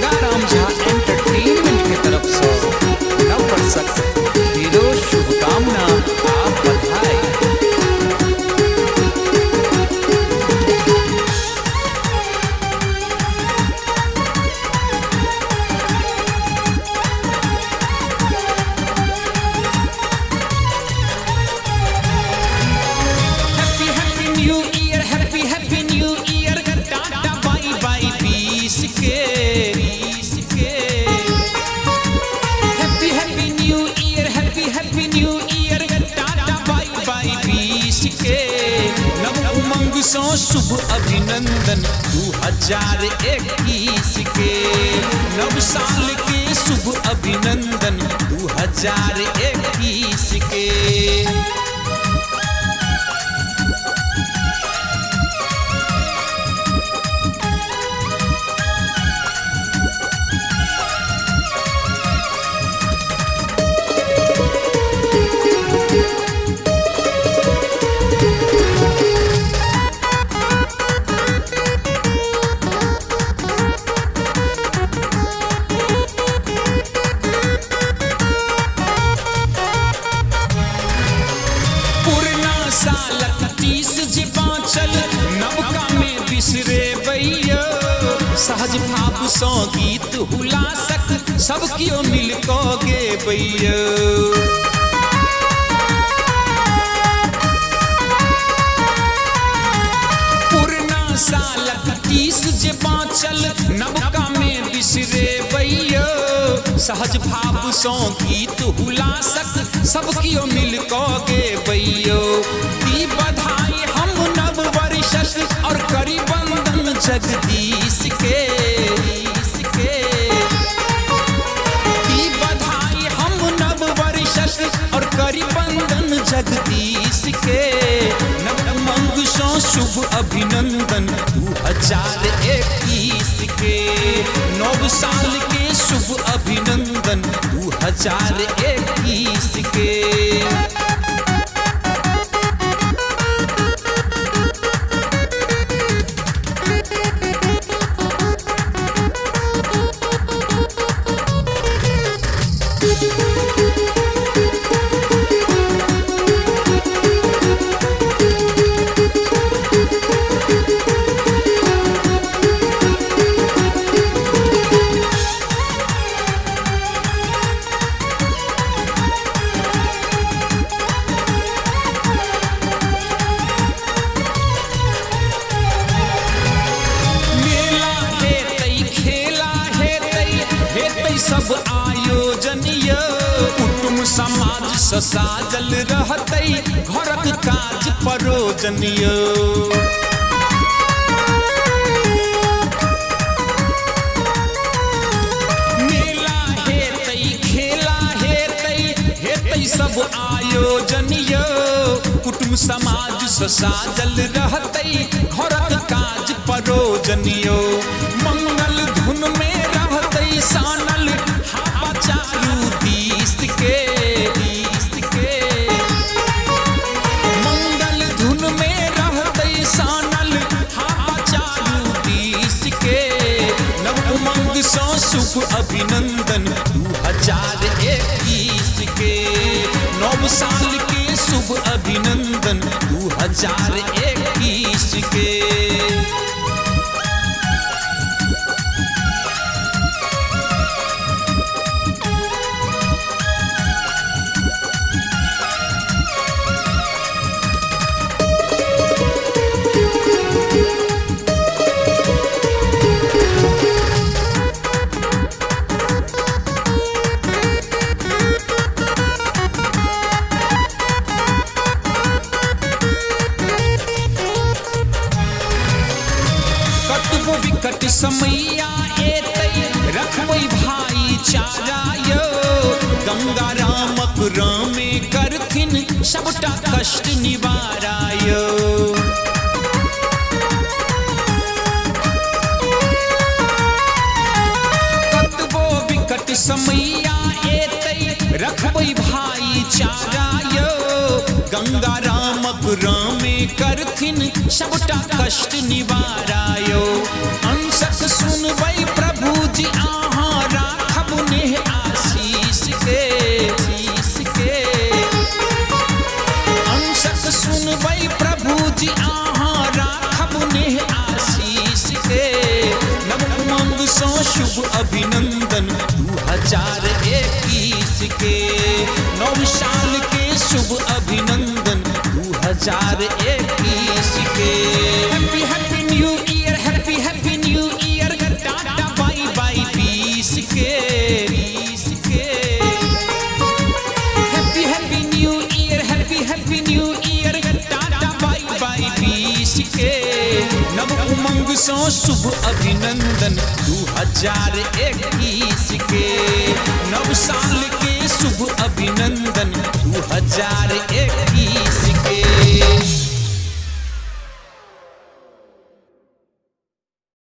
Dayaram Jha entertainment की तरफ से नववर्षक ढेरों शुभकामना आप बधाई। सो शुभ अभिनंदन 2021 के नव साल के शुभ अभिनंदन 2021 के। सहज भाव सौ गीत हुलासक सब कियो मिल गे बैया। पुरना सालक 30 जे बाँचल नवका में बिसरे बैया। सहज भाव सौ गीत हुलासक सब कियो मिल गे बैया। दी बधाई हम नव वर्षस और करी बंदन जगदीश के। दी बधाई हम नव वर्षस और करी बंदन जगदीश के। नव मंग सो शुभ अभिनंदन 2021 के। नव साल के शुभ अभिनंदन 2021 के। सब आयोजन कुटुंब समाज ससाजल रहतई घरक काज परोजन। मेला हेतई खेला हेतई सब आयोजन कुटुंब समाज ससाजल रहतई घरक काज परोजन। मंगल धुन में रहतई सानल हावा चारू दिस के। मंगल धुन में रहतई सानल हावा चारू दिस के। नव उमंग सो शुभ अभिनंदन 2021 के। नव साल के शुभ अभिनंदन 2021 के। विकट समैया एतई रखबै भाईचारा यो। गंगा रामक रामे करथिन सबटा कष्ट निवारा यो। कतबो विकट समैया एतई रखबै भाईचारा यो। गंगा रामक रामे करथिन सबटा कष्ट निवारा यो। अंशक सुनबै प्रभु जी आ शुभ अभिनंदन 2021 के। नव साल के शुभ अभिनंदन 2021 के। Happy happy new year, happy happy new year, tata bye bye 20 के। Happy happy new year, happy happy new year, tata bye bye 20 के। नव उमंग सो शुभ अभिनंदन 2021 के। नव साल के शुभ अभिनंदन 2021